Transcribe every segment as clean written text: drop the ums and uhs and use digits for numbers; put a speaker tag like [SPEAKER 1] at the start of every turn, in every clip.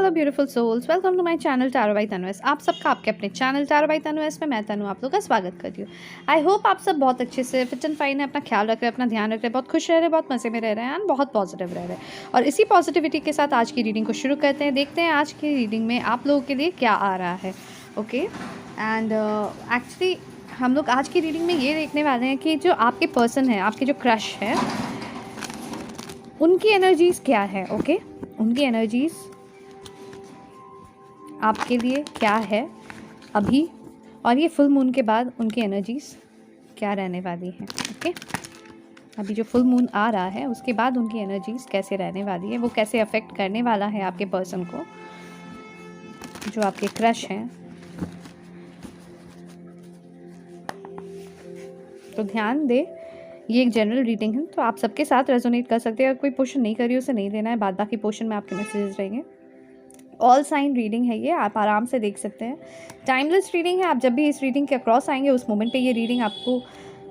[SPEAKER 1] Hello beautiful souls, welcome to my channel tarot by Tanvas. आप सबका आपके अपने चैनल टैरो बाय तन्वस में मैं तनु आप लोग का स्वागत करती हूँ। आई होप आप सब बहुत अच्छे से फिट एंड फाइन है, अपना ख्याल रख रहे हैं, अपना ध्यान रख रहे हैं, बहुत खुश रह रहे हैं, बहुत मज़े में रह रहे हैं एंड बहुत पॉजिटिव रह रहे हैं। और इसी पॉजिटिविटी के साथ आज की रीडिंग को शुरू करते हैं। देखते हैं आज की रीडिंग में आप लोगों के लिए क्या आ रहा है। ओके, एंड एक्चुअली हम लोग आज की रीडिंग में ये देखने वाले हैं कि जो आपके पर्सन है, आपके जो क्रश है, उनकी एनर्जीज़ क्या है। ओके, उनकी एनर्जीज़ आपके लिए क्या है अभी, और ये फुल मून के बाद उनकी एनर्जीज़ क्या रहने वाली हैं। ओके, अभी जो फुल मून आ रहा है उसके बाद उनकी एनर्जीज़ कैसे रहने वाली है, वो कैसे अफेक्ट करने वाला है आपके पर्सन को, जो आपके क्रश हैं। तो ध्यान दे, ये एक जनरल रीडिंग है, तो आप सबके साथ रेजोनेट कर सकते हैं। अगर कोई पोर्शन नहीं करी उसे नहीं लेना है, बाद बाकी पोर्शन में आपके मैसेजेस रहेंगे। ऑल साइन रीडिंग है ये, आप आराम से देख सकते हैं। टाइमलेस रीडिंग है, आप जब भी इस रीडिंग के अक्रॉस आएंगे उस मोमेंट पे ये रीडिंग आपको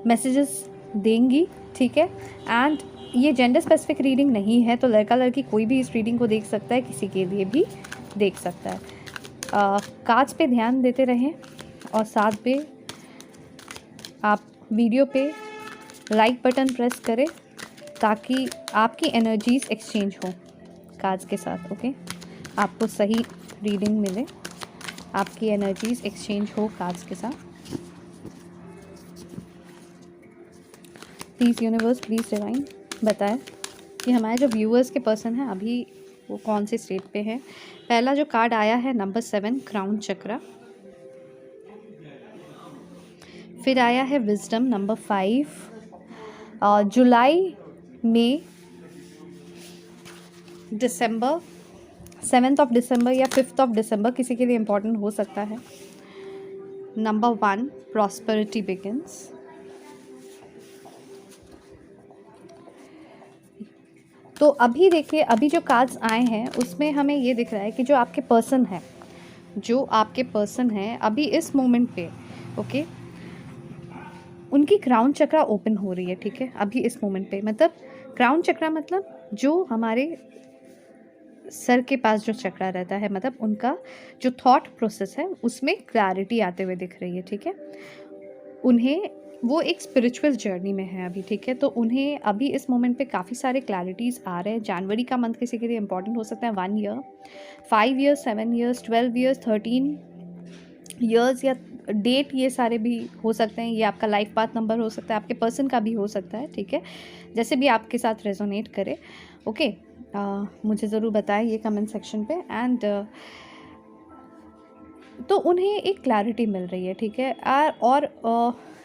[SPEAKER 1] मैसेजेस देंगी, ठीक है। एंड ये जेंडर स्पेसिफिक रीडिंग नहीं है, तो लड़का लड़की कोई भी इस रीडिंग को देख सकता है, किसी के लिए भी देख सकता है। कार्ड्स पे ध्यान देते रहें और साथ में आप वीडियो पे लाइक बटन प्रेस करें ताकि आपकी एनर्जीज़ एक्सचेंज हो कार्ड्स के साथ। ओके, आपको सही रीडिंग मिले, आपकी एनर्जीज़ एक्सचेंज हो कार्ड्स के साथ। प्लीज़ यूनिवर्स, प्लीज़ डिवाइन बताएं कि हमारे जो व्यूअर्स के पर्सन हैं अभी वो कौन से स्टेट पे हैं। पहला जो कार्ड आया है नंबर 7, क्राउन चक्रा। फिर आया है विजडम नंबर 5। जुलाई में दिसंबर 7 दिसंबर या 5 दिसंबर किसी के लिए इम्पोर्टेंट हो सकता है। Number 1, prosperity begins. तो अभी देखिए, अभी जो कार्ड्स आए हैं उसमें हमें ये दिख रहा है कि जो आपके पर्सन है, जो आपके पर्सन है अभी इस मोमेंट पे, ओके, उनकी क्राउन चक्रा ओपन हो रही है, ठीक है। अभी इस मोमेंट पे, मतलब क्राउन चक्रा मतलब जो हमारे सर के पास जो चक्रा रहता है, मतलब उनका जो थॉट प्रोसेस है उसमें क्लैरिटी आते हुए दिख रही है, ठीक है। उन्हें वो एक स्पिरिचुअल जर्नी में है अभी, ठीक है। तो उन्हें अभी इस मोमेंट पे काफ़ी सारे क्लैरिटीज़ आ रहे हैं। जनवरी का मंथ किसी के लिए इंपॉर्टेंट हो सकता है। 1 year, 5 years, 7 years, 12 years, 13 years या डेट, ये सारे भी हो सकते हैं। ये आपका लाइफ पाथ नंबर हो सकता है, आपके पर्सन का भी हो सकता है, ठीक है। जैसे भी आपके साथ रेजोनेट करे, ओके। मुझे ज़रूर बताएं ये कमेंट सेक्शन पे। एंड तो उन्हें एक क्लैरिटी मिल रही है, ठीक है। और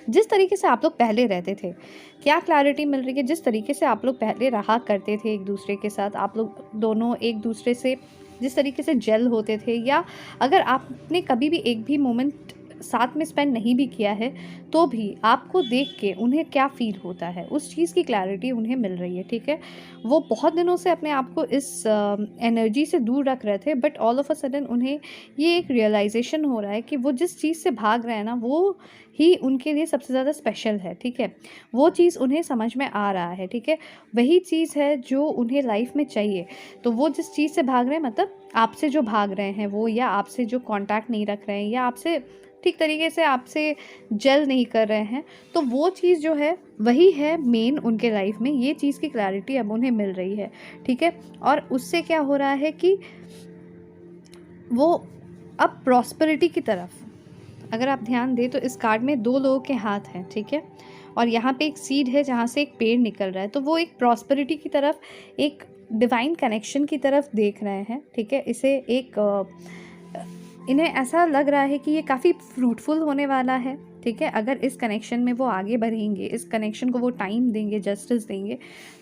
[SPEAKER 1] जिस तरीके से आप लोग पहले रहते थे, क्या क्लैरिटी मिल रही है? जिस तरीके से आप लोग पहले रहा करते थे एक दूसरे के साथ, आप लोग दोनों एक दूसरे से जिस तरीके से जेल होते थे, या अगर आपने कभी भी एक भी मोमेंट साथ में स्पेंड नहीं भी किया है तो भी आपको देख के उन्हें क्या फील होता है, उस चीज़ की क्लैरिटी उन्हें मिल रही है, ठीक है। वो बहुत दिनों से अपने आप को इस एनर्जी से दूर रख रहे थे, but all of a sudden उन्हें ये एक रियलाइजेशन हो रहा है कि वो जिस चीज़ से भाग रहे हैं ना, वो ही उनके लिए सबसे ज़्यादा स्पेशल है, ठीक है। वो चीज़ उन्हें समझ में आ रहा है, ठीक है। वही चीज़ है जो उन्हें लाइफ में चाहिए। तो वो जिस चीज़ से भाग रहे हैं, मतलब आपसे जो भाग रहे हैं वो, या आपसे जो कांटेक्ट नहीं रख रहे हैं, या आपसे ठीक तरीके से आपसे जेल नहीं कर रहे हैं, तो वो चीज़ जो है वही है मेन उनके लाइफ में। ये चीज़ की क्लैरिटी अब उन्हें मिल रही है, ठीक है। और उससे क्या हो रहा है कि वो अब प्रॉस्पेरिटी की तरफ, अगर आप ध्यान दें तो इस कार्ड में 2 लोगों के हाथ हैं, ठीक है। और यहाँ पे एक सीड है जहाँ से एक पेड़ निकल रहा है, तो वो एक प्रॉस्पेरिटी की तरफ, एक डिवाइन कनेक्शन की तरफ देख रहे हैं, ठीक है। इसे एक इन्हें ऐसा लग रहा है कि ये काफ़ी फ्रूटफुल होने वाला है, ठीक है। अगर इस कनेक्शन में वो आगे बढ़ेंगे, इस कनेक्शन को वो टाइम देंगे, जस्टिस देंगे,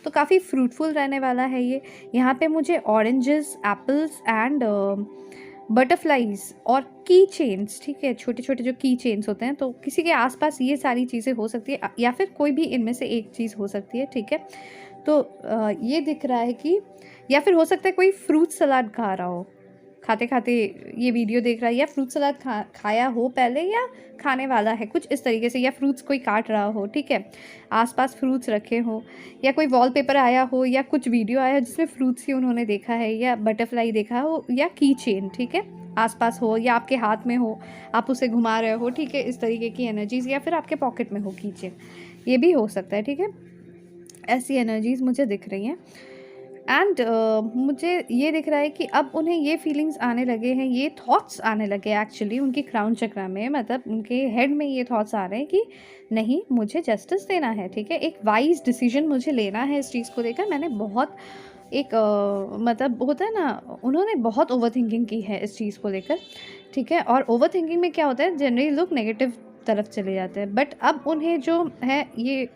[SPEAKER 1] तो काफ़ी फ्रूटफुल रहने वाला है ये। यहाँ पे मुझे ऑरेंजेस, एप्पल्स एंड बटरफ्लाइज और की चेन्स, ठीक है, छोटे छोटे जो की चेन्स होते हैं, तो किसी के आसपास ये सारी चीज़ें हो सकती है, या फिर कोई भी इनमें से एक चीज़ हो सकती है, ठीक है। तो ये दिख रहा है कि, या फिर हो सकता है कोई फ्रूट सलाद खाते खाते ये वीडियो देख रहा है, या फ्रूट सलाद खाया हो पहले या खाने वाला है कुछ इस तरीके से, या फ्रूट्स कोई काट रहा हो, ठीक है, आसपास फ्रूट्स रखे हो, या कोई वॉलपेपर आया हो, या कुछ वीडियो आया जिसमें फ्रूट्स ही उन्होंने देखा है, या बटरफ्लाई देखा हो, या की चेन, ठीक है, आसपास हो या आपके हाथ में हो, आप उसे घुमा रहे हो, ठीक है, इस तरीके की एनर्जीज़, या फिर आपके पॉकेट में हो की चेन, ये भी हो सकता है, ठीक है। ऐसी एनर्जीज़ मुझे दिख रही हैं। एंड मुझे ये दिख रहा है कि अब उन्हें ये फीलिंग्स आने लगे हैं, ये थॉट्स आने लगे एक्चुअली उनकी क्राउन चक्रा में, मतलब उनके हेड में ये थॉट्स आ रहे हैं कि नहीं, मुझे जस्टिस देना है, ठीक है, एक वाइज डिसीजन मुझे लेना है इस चीज़ को लेकर। मैंने बहुत एक मतलब होता है ना, उन्होंने बहुत ओवर थिंकिंग की है इस चीज़ को लेकर, ठीक है। और ओवर थिंकिंग में क्या होता है, जनरली लोग नेगेटिव तरफ चले जाते हैं, बट अब उन्हें जो है ये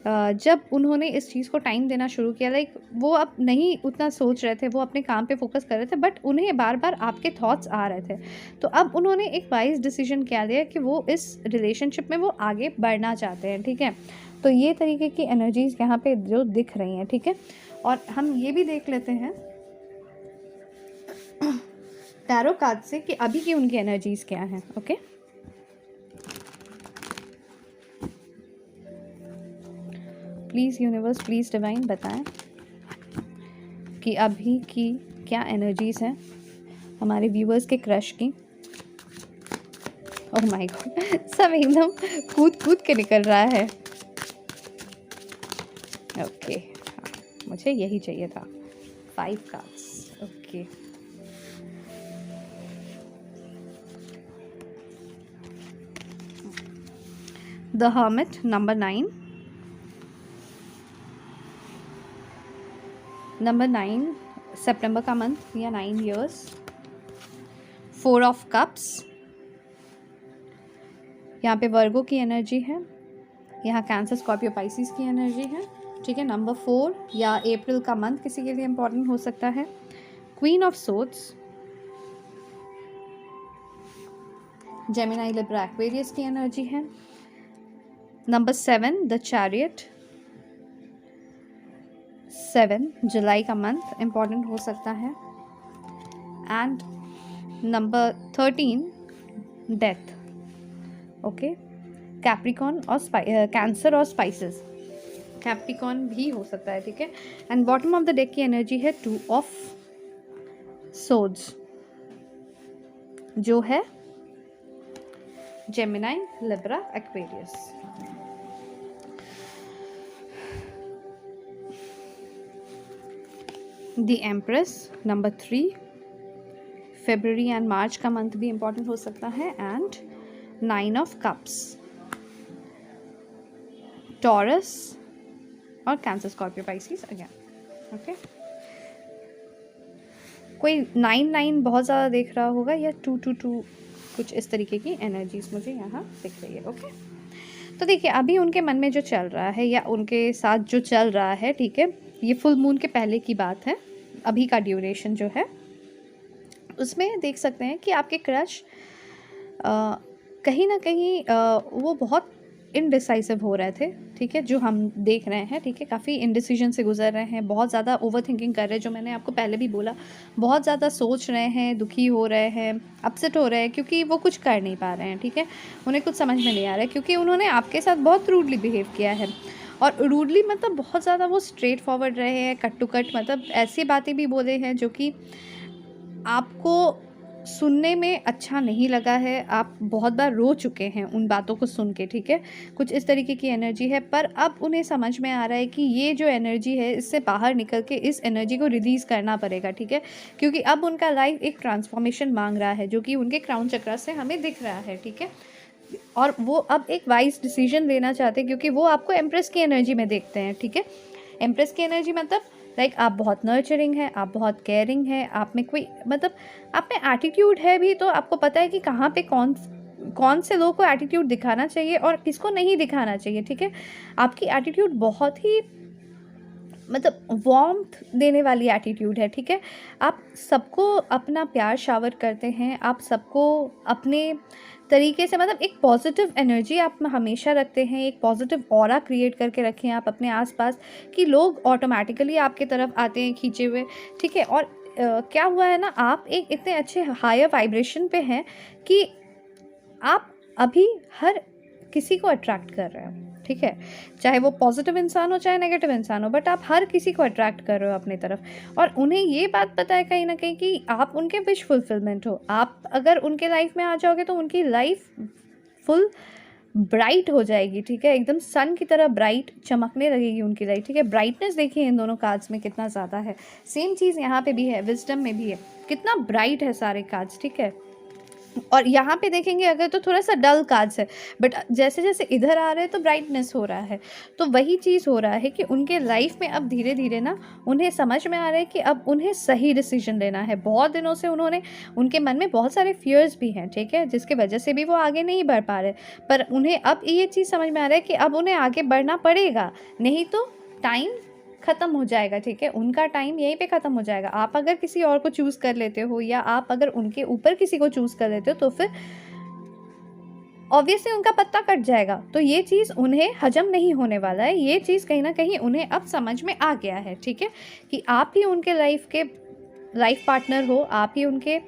[SPEAKER 1] जब उन्होंने इस चीज़ को टाइम देना शुरू किया, लाइक वो अब नहीं उतना सोच रहे थे, वो अपने काम पे फोकस कर रहे थे, बट उन्हें बार बार आपके थॉट्स आ रहे थे, तो अब उन्होंने एक वाइज डिसीजन क्या लिया कि वो इस रिलेशनशिप में वो आगे बढ़ना चाहते हैं, ठीक है। तो ये तरीके की एनर्जीज़ यहाँ पे जो दिख रही हैं, ठीक है। और हम ये भी देख लेते हैं टैरो कार्ड से कि अभी की उनकी एनर्जीज़ क्या हैं, okay. Please universe, please divine बताएं कि अभी की क्या एनर्जीज़ हैं हमारे व्यूअर्स के क्रश की। ओह माय गॉड, सब एकदम कूद कूद के निकल रहा है, ओके। मुझे यही चाहिए था, 5 cards, okay. The hermit, number 9, number 9 सितंबर का मंथ या 9 इयर्स, 4 ऑफ कप्स, यहाँ पे वर्गो की एनर्जी है, यहाँ कैंसर, स्कॉर्पियो, पाइसिस की एनर्जी है, ठीक है। नंबर 4 या अप्रैल का मंथ किसी के लिए इम्पोर्टेंट हो सकता है। Queen of swords, Gemini, Libra, Aquarius की एनर्जी है। नंबर 7 द चैरियट, 7 जुलाई का मंथ इम्पॉर्टेंट हो सकता है। And number 13 death, okay. Capricorn और कैंसर और स्पाइसेस, कैप्रिकॉन भी हो सकता है, ठीक है। And bottom of the deck की एनर्जी है 2 ऑफ सोर्ड्स, जो है Gemini, Libra, Aquarius. The empress, number 3, फरवरी एंड मार्च का मंथ भी इम्पॉर्टेंट हो सकता है। एंड 9 ऑफ कप्स, टॉरस और cancer, Scorpio, Pisces again, okay. कोई 9 बहुत ज़्यादा देख रहा होगा, या 2 कुछ इस तरीके की एनर्जीज मुझे यहाँ दिख रही है, ओके। तो देखिए, अभी उनके मन में जो चल रहा है या उनके साथ जो चल रहा है, ठीक है, ये फुल मून के पहले की बात है, अभी का ड्यूरेशन जो है उसमें देख सकते हैं कि आपके क्रश कहीं ना कहीं वो बहुत इनडिसाइसिव हो रहे थे, ठीक है, जो हम देख रहे हैं, ठीक है, काफ़ी इनडिसीजन से गुजर रहे हैं, बहुत ज़्यादा ओवर थिंकिंग कर रहे हैं, जो मैंने आपको पहले भी बोला, बहुत ज़्यादा सोच रहे हैं, दुखी हो रहे हैं, अपसेट हो रहे हैं, क्योंकि वो कुछ कर नहीं पा रहे हैं, ठीक है, उन्हें कुछ समझ में नहीं आ रहा है, क्योंकि उन्होंने आपके साथ बहुत रूडली बिहेव किया है। और रूडली मतलब बहुत ज़्यादा वो स्ट्रेट फॉरवर्ड रहे हैं, कट टू कट, मतलब ऐसी बातें भी बोले हैं जो कि आपको सुनने में अच्छा नहीं लगा है, आप बहुत बार रो चुके हैं उन बातों को सुन के, ठीक है, कुछ इस तरीके की एनर्जी है। पर अब उन्हें समझ में आ रहा है कि ये जो एनर्जी है, इससे बाहर निकल के इस एनर्जी को रिलीज़ करना पड़ेगा, ठीक है, क्योंकि अब उनका लाइफ एक ट्रांसफॉर्मेशन मांग रहा है, जो कि उनके क्राउन चक्र से हमें दिख रहा है, ठीक है। और वो अब एक वाइज डिसीजन लेना चाहते हैं, क्योंकि वो आपको एम्प्रेस की एनर्जी में देखते हैं, ठीक है। एम्प्रेस की एनर्जी मतलब लाइक आप बहुत नर्चरिंग है, आप बहुत केयरिंग है, आप में कोई मतलब आप में एटीट्यूड है भी, तो आपको पता है कि कहाँ पे कौन से लोगों को एटीट्यूड दिखाना चाहिए और किसको नहीं दिखाना चाहिए, ठीक है। आपकी एटीट्यूड बहुत ही मतलब वार्मथ देने वाली एटीट्यूड है, ठीक है। आप सबको अपना प्यार शावर करते हैं, आप सबको अपने तरीके से मतलब एक पॉजिटिव एनर्जी आप हमेशा रखते हैं, एक पॉजिटिव ऑरा क्रिएट करके रखें आप अपने आसपास, कि लोग ऑटोमेटिकली आपके तरफ आते हैं खींचे हुए, ठीक है। और क्या हुआ है ना, आप एक इतने अच्छे हायर वाइब्रेशन पे हैं कि आप अभी हर किसी को अट्रैक्ट कर रहे हो, ठीक है, चाहे वो पॉजिटिव इंसान हो चाहे नेगेटिव इंसान हो, बट आप हर किसी को अट्रैक्ट कर रहे हो अपनी तरफ। और उन्हें ये बात पता है कहीं ना कहीं कि आप उनके विश फुलफिलमेंट हो। आप अगर उनके लाइफ में आ जाओगे तो उनकी लाइफ फुल ब्राइट हो जाएगी, ठीक है, एकदम सन की तरह ब्राइट चमकने लगेगी उनकी लाइफ, ठीक है। ब्राइटनेस देखिए इन दोनों कार्ड्स में कितना ज़्यादा है। सेम चीज़ यहाँ पे भी है, विजडम में भी है, कितना ब्राइट है सारे कार्ड्स, ठीक है। और यहाँ पे देखेंगे अगर तो थोड़ा सा डल कार्ड्स है, बट जैसे जैसे इधर आ रहे हैं तो ब्राइटनेस हो रहा है। तो वही चीज़ हो रहा है कि उनके लाइफ में अब धीरे धीरे ना उन्हें समझ में आ रहा है कि अब उन्हें सही डिसीजन लेना है। बहुत दिनों से उनके मन में बहुत सारे फियर्स भी हैं, ठीक है, जिसकी वजह से भी वो आगे नहीं बढ़ पा रहे, पर उन्हें अब ये चीज़ समझ में आ रहा है कि अब उन्हें आगे बढ़ना पड़ेगा, नहीं तो टाइम ख़त्म हो जाएगा, ठीक है, उनका टाइम यहीं पे ख़त्म हो जाएगा। आप अगर किसी और को चूज़ कर लेते हो या आप अगर उनके ऊपर किसी को चूज़ कर लेते हो तो फिर ऑब्वियसली उनका पत्ता कट जाएगा। तो ये चीज़ उन्हें हजम नहीं होने वाला है, ये चीज़ कहीं ना कहीं उन्हें अब समझ में आ गया है, ठीक है, कि आप ही उनके लाइफ पार्टनर हो, आप ही उनके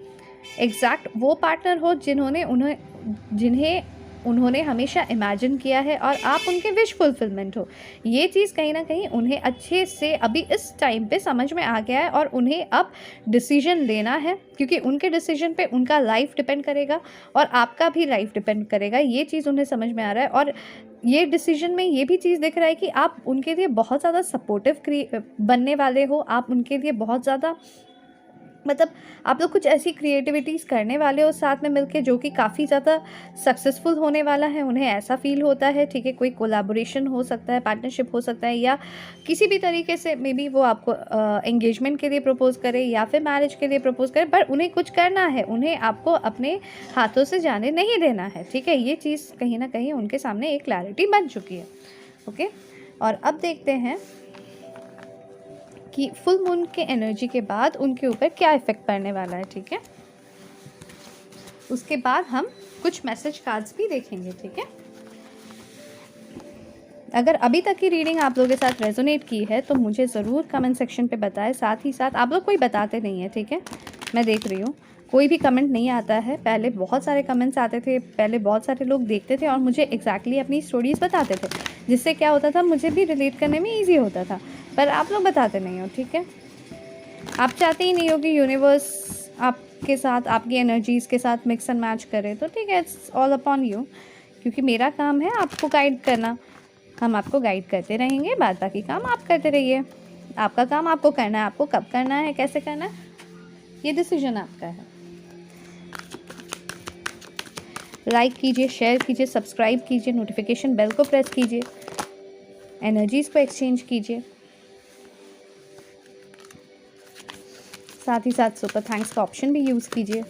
[SPEAKER 1] एग्जैक्ट वो पार्टनर हो जिन्हें उन्होंने हमेशा इमेजिन किया है, और आप उनके विश फुलफिलमेंट हो। ये चीज़ कहीं ना कहीं उन्हें अच्छे से अभी इस टाइम पे समझ में आ गया है, और उन्हें अब डिसीजन लेना है, क्योंकि उनके डिसीजन पे उनका लाइफ डिपेंड करेगा और आपका भी लाइफ डिपेंड करेगा। ये चीज़ उन्हें समझ में आ रहा है, और ये डिसीजन में ये भी चीज़ दिख रहा है कि आप उनके लिए बहुत ज़्यादा सपोर्टिव बनने वाले हो। आप उनके लिए बहुत ज़्यादा मतलब आप लोग कुछ ऐसी क्रिएटिविटीज़ करने वाले हो साथ में मिलके, जो कि काफ़ी ज़्यादा सक्सेसफुल होने वाला है, उन्हें ऐसा फील होता है, ठीक है। कोई कोलैबोरेशन हो सकता है, पार्टनरशिप हो सकता है, या किसी भी तरीके से मे बी वो आपको एंगेजमेंट के लिए प्रपोज करे या फिर मैरिज के लिए प्रपोज करे, पर उन्हें कुछ करना है, उन्हें आपको अपने हाथों से जाने नहीं देना है, ठीक है। ये चीज़ कहीं ना कहीं उनके सामने एक क्लैरिटी बन चुकी है, ओके। और अब देखते हैं कि फुल मून के एनर्जी के बाद उनके ऊपर क्या इफ़ेक्ट पड़ने वाला है, ठीक है। उसके बाद हम कुछ मैसेज कार्ड्स भी देखेंगे, ठीक है। अगर अभी तक की रीडिंग आप लोगों के साथ रेजोनेट की है तो मुझे ज़रूर कमेंट सेक्शन पे बताएं। साथ ही साथ आप लोग कोई बताते नहीं है, ठीक है, मैं देख रही हूँ कोई भी कमेंट नहीं आता है। पहले बहुत सारे कमेंट्स आते थे, पहले बहुत सारे लोग देखते थे और मुझे एग्जैक्टली अपनी स्टोरीज़ बताते थे, जिससे क्या होता था, मुझे भी रिलेट करने में ईजी होता था। पर आप लोग बताते नहीं हो, ठीक है। आप चाहते ही नहीं हो कि यूनिवर्स आपके साथ, आपकी एनर्जीज़ के साथ मिक्स एंड मैच करे, तो ठीक है, इट्स ऑल अपॉन यू, क्योंकि मेरा काम है आपको गाइड करना। हम आपको गाइड करते रहेंगे, बाद बाकी काम आप करते रहिए। आपका काम आपको करना है, आपको कब करना है, कैसे करना है, ये डिसीजन आपका है। लाइक कीजिए, शेयर कीजिए, सब्सक्राइब कीजिए, नोटिफिकेशन बेल को प्रेस कीजिए, एनर्जीज़ को एक्सचेंज कीजिए। साथ ही साथ सुपर थैंक्स का ऑप्शन भी यूज़ कीजिए।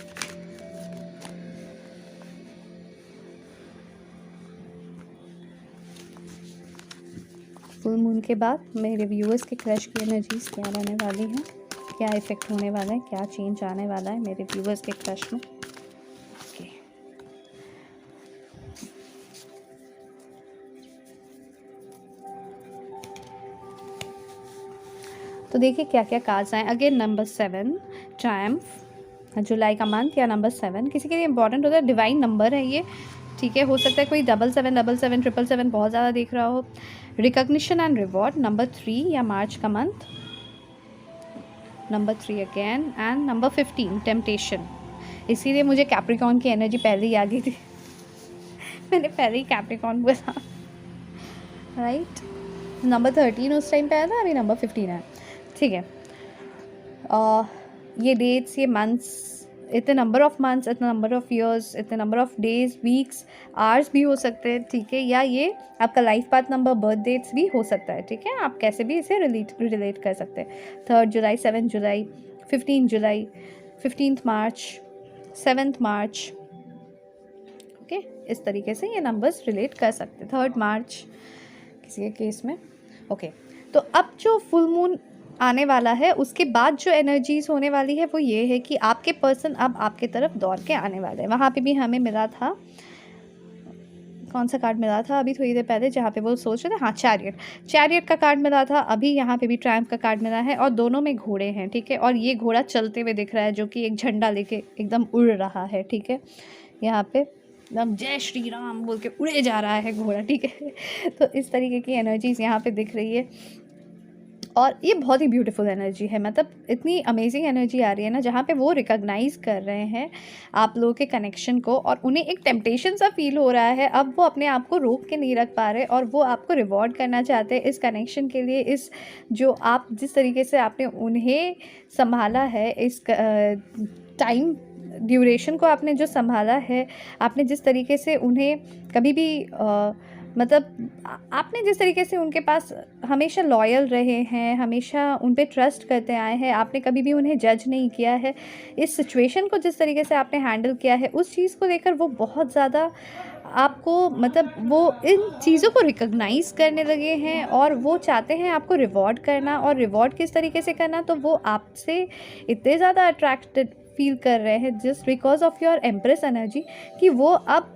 [SPEAKER 1] फुल मून के बाद मेरे व्यूअर्स के क्रश की एनर्जीज क्या रहने वाली हैं, क्या इफ़ेक्ट होने वाला है, क्या चेंज आने वाला है मेरे व्यूअर्स के क्रश में। ओके, तो देखिए क्या क्या कार्ड्स आए। अगेन नंबर 7 ट्रायम्फ, जुलाई का मंथ, या नंबर 7 किसी के लिए इंपॉर्टेंट होता है, डिवाइन नंबर है ये, ठीक है। हो सकता है कोई 7777 777 बहुत ज़्यादा देख रहा हो। रिकॉग्निशन एंड रिवॉर्ड, नंबर 3 या मार्च का month, number 3 again, and number 15 temptation. इसीलिए मुझे कैप्रिकॉन की एनर्जी पहले ही आ गई थी मैंने पहले ही कैप्रिकॉन बोला, राइट। नंबर 13 उस टाइम पे आया था, अभी नंबर 15 है, ठीक है। ये डेट्स, ये मंथ्स, इतने नंबर ऑफ मंथ्स, इतने नंबर ऑफ ईयर्स, इतने number of days, weeks, hours भी हो सकते हैं, ठीक है। या ये आपका life path number, birth dates भी हो सकता है, ठीक है। आप कैसे भी इसे रिलेट कर सकते हैं। 3 जुलाई, 7 जुलाई, 15 जुलाई, 15 मार्च, 7 मार्च, ओके, इस तरीके से ये नंबर्स रिलेट कर सकते हैं। 3 मार्च किसी के केस में, ओके। तो अब जो फुल मून आने वाला है उसके बाद जो एनर्जीज होने वाली है वो ये है कि आपके पर्सन अब आपके तरफ दौड़ के आने वाले हैं। वहाँ पे भी हमें मिला था कौन सा कार्ड मिला था अभी थोड़ी देर पहले, जहाँ पे वो सोच रहे थे, हाँ चैरियट, चैरियट का कार्ड मिला था। अभी यहाँ पे भी ट्रायम्फ का कार्ड मिला है और दोनों में घोड़े हैं, ठीक है। और ये घोड़ा चलते हुए दिख रहा है, जो कि एक झंडा लेके एकदम उड़ रहा है, ठीक है। यहाँ पे एकदम जय श्री राम बोल के उड़े जा रहा है घोड़ा, ठीक है। तो इस तरीके की एनर्जीज यहाँ पे दिख रही है और ये बहुत ही ब्यूटीफुल एनर्जी है। मतलब इतनी अमेजिंग एनर्जी आ रही है ना, जहाँ पे वो रिकॉग्नाइज़ कर रहे हैं आप लोगों के कनेक्शन को और उन्हें एक टेम्पटेशन सा फील हो रहा है। अब वो अपने आप को रोक के नहीं रख पा रहे और वो आपको रिवॉर्ड करना चाहते हैं इस कनेक्शन के लिए, इस जो आप जिस तरीके से आपने उन्हें संभाला है, इस टाइम ड्यूरेशन को आपने जो संभाला है, आपने जिस तरीके से उन्हें कभी भी मतलब आपने जिस तरीके से उनके पास हमेशा लॉयल रहे हैं, हमेशा उन पे ट्रस्ट करते आए हैं, आपने कभी भी उन्हें जज नहीं किया है, इस सिचुएशन को जिस तरीके से आपने हैंडल किया है, उस चीज़ को लेकर वो बहुत ज़्यादा आपको मतलब वो इन चीज़ों को रिकॉग्नाइज़ करने लगे हैं और वो चाहते हैं आपको रिवॉर्ड करना। और रिवॉर्ड किस तरीके से करना, तो वो आपसे इतने ज़्यादा अट्रैक्टेड फील कर रहे हैं just because of your empress energy, कि वो अब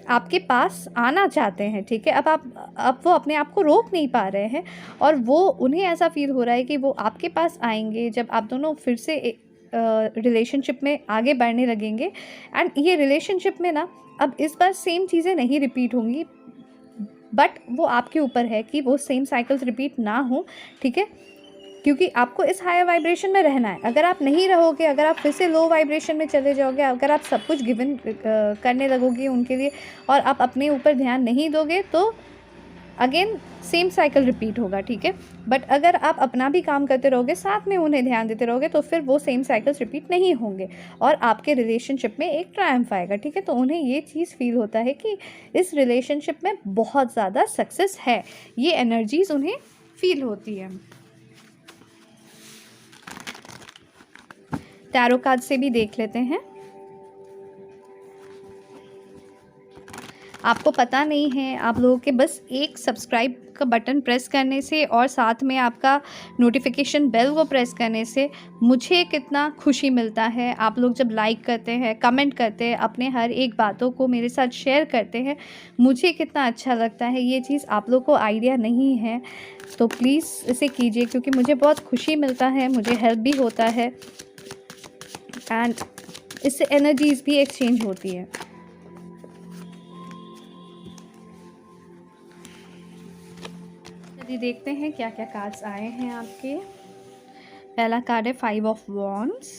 [SPEAKER 1] आपके पास आना चाहते हैं, ठीक है। अब वो अपने आप को रोक नहीं पा रहे हैं और वो उन्हें ऐसा फील हो रहा है कि वो आपके पास आएंगे जब आप दोनों फिर से रिलेशनशिप में आगे बढ़ने लगेंगे। एंड ये रिलेशनशिप में ना अब इस बार सेम चीज़ें नहीं रिपीट होंगी, बट वो आपके ऊपर है कि वो सेम साइकिल्स रिपीट ना हो, ठीक है। क्योंकि आपको इस हायर वाइब्रेशन में रहना है। अगर आप नहीं रहोगे, अगर आप फिर से लो वाइब्रेशन में चले जाओगे, अगर आप सब कुछ गिवन करने लगोगे उनके लिए और आप अपने ऊपर ध्यान नहीं दोगे, तो अगेन सेम साइकिल रिपीट होगा, ठीक है। बट अगर आप अपना भी काम करते रहोगे, साथ में उन्हें ध्यान देते रहोगे, तो फिर वो सेम साइकिल्स रिपीट नहीं होंगे और आपके रिलेशनशिप में एक ट्रायम्फ आएगा, ठीक है। तो उन्हें ये चीज़ फील होता है कि इस रिलेशनशिप में बहुत ज़्यादा सक्सेस है, ये एनर्जीज़ उन्हें फील होती है। टैरो कार्ड से भी देख लेते हैं। आपको पता नहीं है, आप लोगों के बस एक सब्सक्राइब का बटन प्रेस करने से और साथ में आपका नोटिफिकेशन बेल को प्रेस करने से मुझे कितना खुशी मिलता है। आप लोग जब लाइक करते हैं, कमेंट करते हैं, अपने हर एक बातों को मेरे साथ शेयर करते हैं, मुझे कितना अच्छा लगता है। ये चीज़ आप लोग को आइडिया नहीं है, तो प्लीज़ इसे कीजिए, क्योंकि मुझे बहुत खुशी मिलता है, मुझे हेल्प भी होता है एंड इससे एनर्जीज भी एक्सचेंज होती है। चलिए देखते हैं क्या क्या कार्ड्स आए हैं आपके। पहला कार्ड है 5 of wands,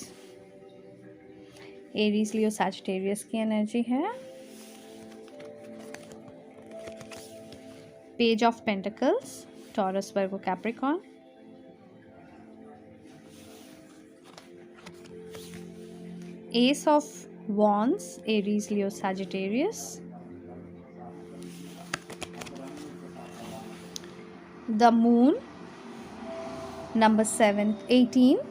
[SPEAKER 1] Aries Leo Sagittarius की एनर्जी है। Page of pentacles, Taurus Virgo Capricorn. Ace of Wands, Aries, Leo, Sagittarius. The Moon, number 7, 18.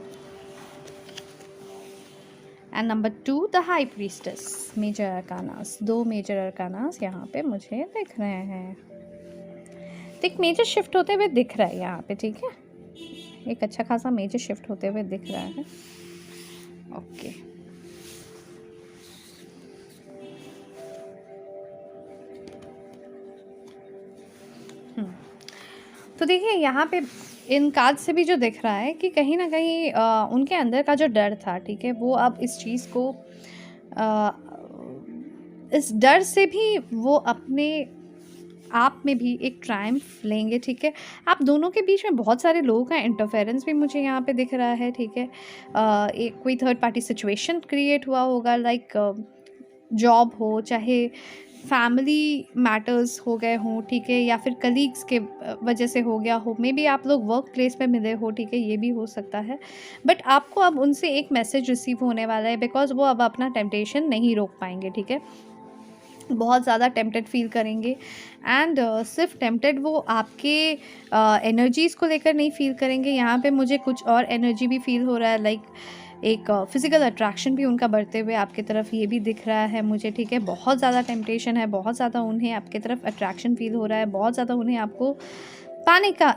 [SPEAKER 1] And number 2, the High Priestess. Major Arcanas. 2 Major Arcanas यहाँ पे मुझे दिख रहे हैं। एक मेजर शिफ्ट होते हुए दिख रहा है यहाँ पे, ठीक है। एक अच्छा खासा मेजर शिफ्ट होते हुए दिख रहा है। ओके तो देखिए यहाँ पे इन कार्ड से भी जो दिख रहा है कि कहीं ना कहीं उनके अंदर का जो डर था, ठीक है, वो अब इस चीज़ को इस डर से भी वो अपने आप में भी एक ट्रायम्फ लेंगे, ठीक है। आप दोनों के बीच में बहुत सारे लोगों का इंटरफेरेंस भी मुझे यहाँ पे दिख रहा है, ठीक है। एक कोई थर्ड पार्टी सिचुएशन क्रिएट हुआ होगा, लाइक जॉब हो, चाहे फैमिली मैटर्स हो गए हों, ठीक है, या फिर कलीग्स के वजह से हो गया हो, मे बी आप लोग वर्क प्लेस पे मिले हो, ठीक है, ये भी हो सकता है। बट आपको अब उनसे एक मैसेज रिसीव होने वाला है, बिकॉज वो अब अपना टेम्पटेशन नहीं रोक पाएंगे, ठीक है। बहुत ज़्यादा टेम्प्टेड फील करेंगे एंड सिर्फ टेम्प्टेड वो आपके एनर्जीज़ को लेकर नहीं फील करेंगे। यहाँ पे मुझे कुछ और एनर्जी भी फील हो रहा है, लाइक एक फिज़िकल अट्रैक्शन भी उनका बढ़ते हुए आपकी तरफ ये भी दिख रहा है मुझे, ठीक है। बहुत ज़्यादा टेम्पटेशन है, बहुत ज़्यादा उन्हें आपकी तरफ अट्रैक्शन फील हो रहा है, बहुत ज़्यादा उन्हें आपको पाने का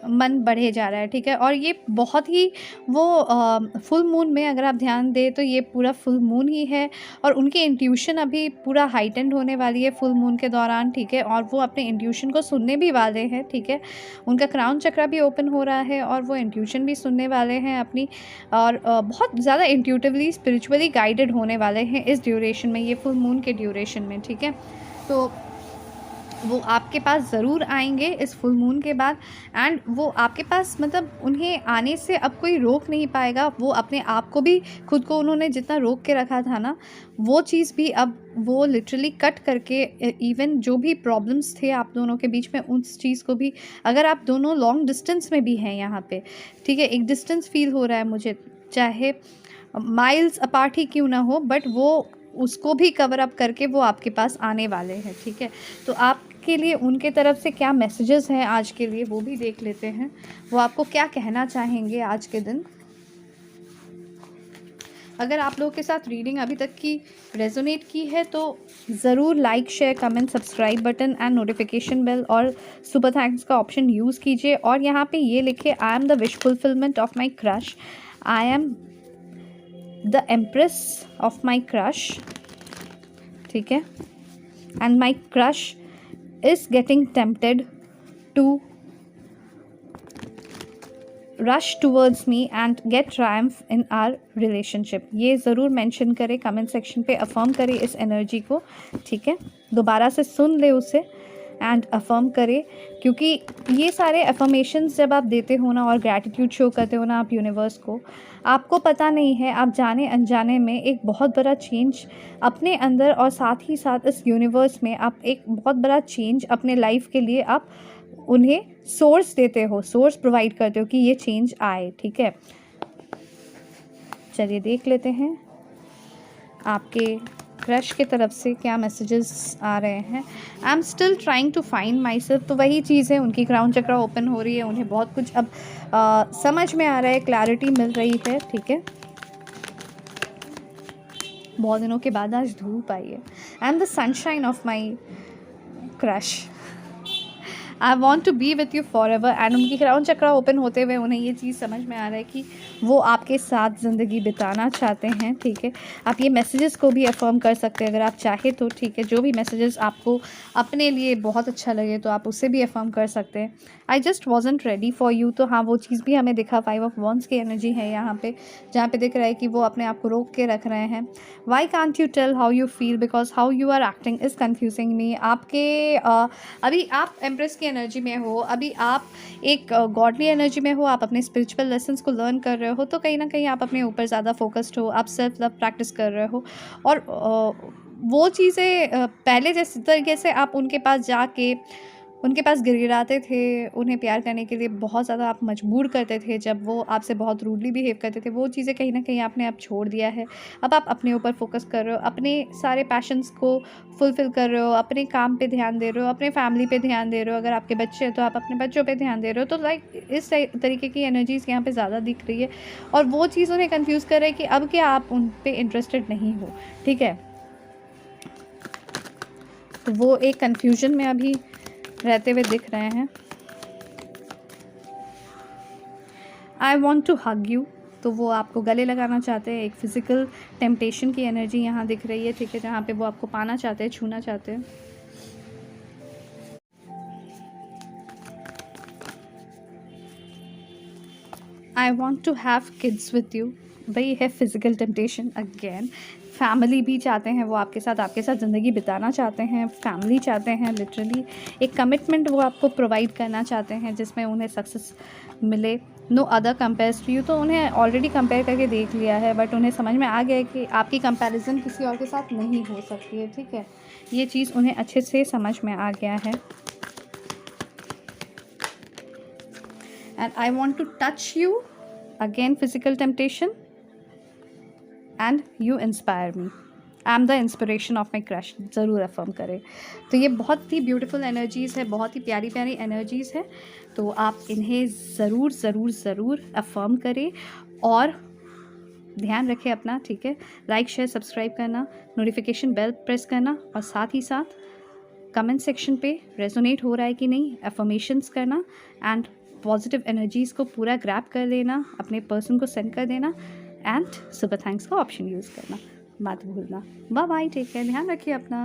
[SPEAKER 1] मन बढ़े जा रहा है, ठीक है। और ये बहुत ही वो फुल मून में अगर आप ध्यान दें तो ये पूरा फुल मून ही है, और उनकी इंट्यूशन अभी पूरा हाइटेंड होने वाली है फुल मून के दौरान, ठीक है। और वो अपने इंट्यूशन को सुनने भी वाले हैं, ठीक है। उनका क्राउन चक्रा भी ओपन हो रहा है और वो इंट्यूशन भी सुनने वाले हैं अपनी, और बहुत ज़्यादा इंट्यूटिवली स्पिरिचुअली गाइडेड होने वाले हैं इस ड्यूरेशन में, ये फुल मून के ड्यूरेशन में, ठीक है। तो वो आपके पास ज़रूर आएंगे इस फुल मून के बाद, एंड वो आपके पास मतलब उन्हें आने से अब कोई रोक नहीं पाएगा। वो अपने आप को भी, खुद को उन्होंने जितना रोक के रखा था ना, वो चीज़ भी अब वो लिटरली कट करके, इवन जो भी प्रॉब्लम्स थे आप दोनों के बीच में, उस चीज़ को भी, अगर आप दोनों लॉन्ग डिस्टेंस में भी हैं यहाँ पे, ठीक है, एक डिस्टेंस फील हो रहा है मुझे, चाहे माइल्स अपार्ट ही क्यों ना हो, बट वो उसको भी कवर अप करके वो आपके पास आने वाले हैं, ठीक है। तो आपके लिए उनके तरफ से क्या मैसेजेस हैं आज के लिए, वो भी देख लेते हैं। वो आपको क्या कहना चाहेंगे आज के दिन। अगर आप लोगों के साथ रीडिंग अभी तक की रेजोनेट की है तो ज़रूर like, share, comment, subscribe button and notification bell और सुपर थैंक्स का ऑप्शन यूज़ कीजिए। और यहाँ पे ये लिखे, I am the wish fulfilment of my crush, I am the empress of my crush, ठीक है, and my crush is getting tempted to rush towards me and get triumph in our relationship। ये ज़रूर mention करें comment section पे, affirm करें इस energy को, ठीक है। दोबारा से सुन ले उसे एंड अफर्म करें, क्योंकि ये सारे अफर्मेशंस जब आप देते हो ना और ग्रैटिट्यूड शो करते हो ना आप यूनिवर्स को, आपको पता नहीं है, आप जाने अनजाने में एक बहुत बड़ा चेंज अपने अंदर और साथ ही साथ इस यूनिवर्स में आप एक बहुत बड़ा चेंज अपने लाइफ के लिए आप उन्हें सोर्स देते हो, सोर्स प्रोवाइड करते हो कि ये चेंज आए, ठीक है। चलिए देख लेते हैं आपके क्रश की तरफ से क्या मैसेजेस आ रहे हैं। I am still trying to find myself, तो वही चीज़ है, उनकी क्राउन चक्रा ओपन हो रही है, उन्हें बहुत कुछ अब समझ में आ रहा है, क्लैरिटी मिल रही है, ठीक है। बहुत दिनों के बाद आज धूप आई है। I am the sunshine of my crush, I want to be with you forever. And उनकी क्राउन चक्रा ओपन होते हुए उन्हें ये चीज़ समझ में आ रहा है कि वो आपके साथ ज़िंदगी बिताना चाहते हैं, ठीक है। आप ये मैसेजेस को भी अफर्म कर सकते हैं अगर आप चाहे तो, ठीक है। जो भी मैसेजेस आपको अपने लिए बहुत अच्छा लगे तो आप उससे भी अफर्म कर सकते हैं। I just wasn't ready for you, तो हाँ वो चीज़ भी हमें दिखा, 5 ऑफ वॉन्ड्स की एनर्जी है यहाँ पे, जहाँ पे दिख रहा है कि वो अपने आप को रोक के रख रहे हैं। Why can't you tell how you feel, because how you are acting is confusing me. आपके अभी आप एम्प्रेस की एनर्जी में हो, अभी आप एक गॉडली एनर्जी में हो, आप अपने स्पिरिचुअल लेसन्स को लर्न कर रहे हो, तो कहीं ना कहीं आप अपने ऊपर ज़्यादा फोकस्ड हो, आप सेल्फ लव प्रैक्टिस कर रहे हो, और वो चीज़ें पहले जैसे तरीके से आप उनके पास जाके उनके पास गिड़गिड़ाते थे, उन्हें प्यार करने के लिए बहुत ज़्यादा आप मजबूर करते थे, जब वो आपसे बहुत रूडली बिहेव करते थे, वो चीज़ें कहीं ना कहीं आपने अब छोड़ दिया है। अब आप अपने ऊपर फोकस कर रहे हो, अपने सारे पैशंस को फुलफ़िल कर रहे हो, अपने काम पे ध्यान दे रहे हो, अपने फैमिली पे ध्यान दे रहे हो, अगर आपके बच्चे हैं तो आप अपने बच्चों पे ध्यान दे रहे हो। तो लाइक इस तरीके की एनर्जीज़ यहाँ पे ज़्यादा दिख रही है, और वो चीज़ उन्हें कन्फ्यूज़ कर रही है कि अब क्या आप उन पर इंटरेस्टेड नहीं हो, ठीक है। तो वो एक कन्फ्यूजन में अभी रहते हुए दिख रहे हैं। I want to hug you, तो वो आपको गले लगाना चाहते हैं। एक फिज़िकल टेम्पटेशन की एनर्जी यहाँ दिख रही है, ठीक है, जहाँ पे वो आपको पाना चाहते हैं, छूना चाहते हैं। I want to have kids with you, वही है फिज़िकल टेम्पटेशन अगेन। फैमिली भी चाहते हैं वो आपके साथ ज़िंदगी बिताना चाहते हैं, फैमिली चाहते हैं, लिटरली एक कमिटमेंट वो आपको प्रोवाइड करना चाहते हैं जिसमें उन्हें सक्सेस मिले। No other compares to you, तो उन्हें ऑलरेडी कंपेयर करके देख लिया है, बट उन्हें समझ में आ गया है कि आपकी कंपैरिजन किसी और के साथ नहीं हो सकती है, ठीक है। ये चीज़ उन्हें अच्छे से समझ में आ गया है। And I want to touch you, again physical temptation, and you inspire me, I am the inspiration of my crush, ज़रूर अफर्म करें। तो ये बहुत ही ब्यूटीफुल एनर्जीज़ है, बहुत ही प्यारी प्यारी एनर्जीज़ है, तो आप इन्हें ज़रूर ज़रूर ज़रूर अफर्म करें और ध्यान रखें अपना, ठीक है। लाइक, शेयर, सब्सक्राइब करना, नोटिफिकेशन बेल प्रेस करना, और साथ ही साथ कमेंट सेक्शन पे रेजोनेट हो रहा है कि नहीं अफर्मेशंस करना, एंड पॉजिटिव एनर्जीज़ को पूरा ग्रैब कर लेना, अपने पर्सन को सेंड कर देना एंड सुपर थैंक्स का ऑप्शन यूज़ करना मत भूलना। बाय बाय, टेक केयर, ध्यान रखिए अपना।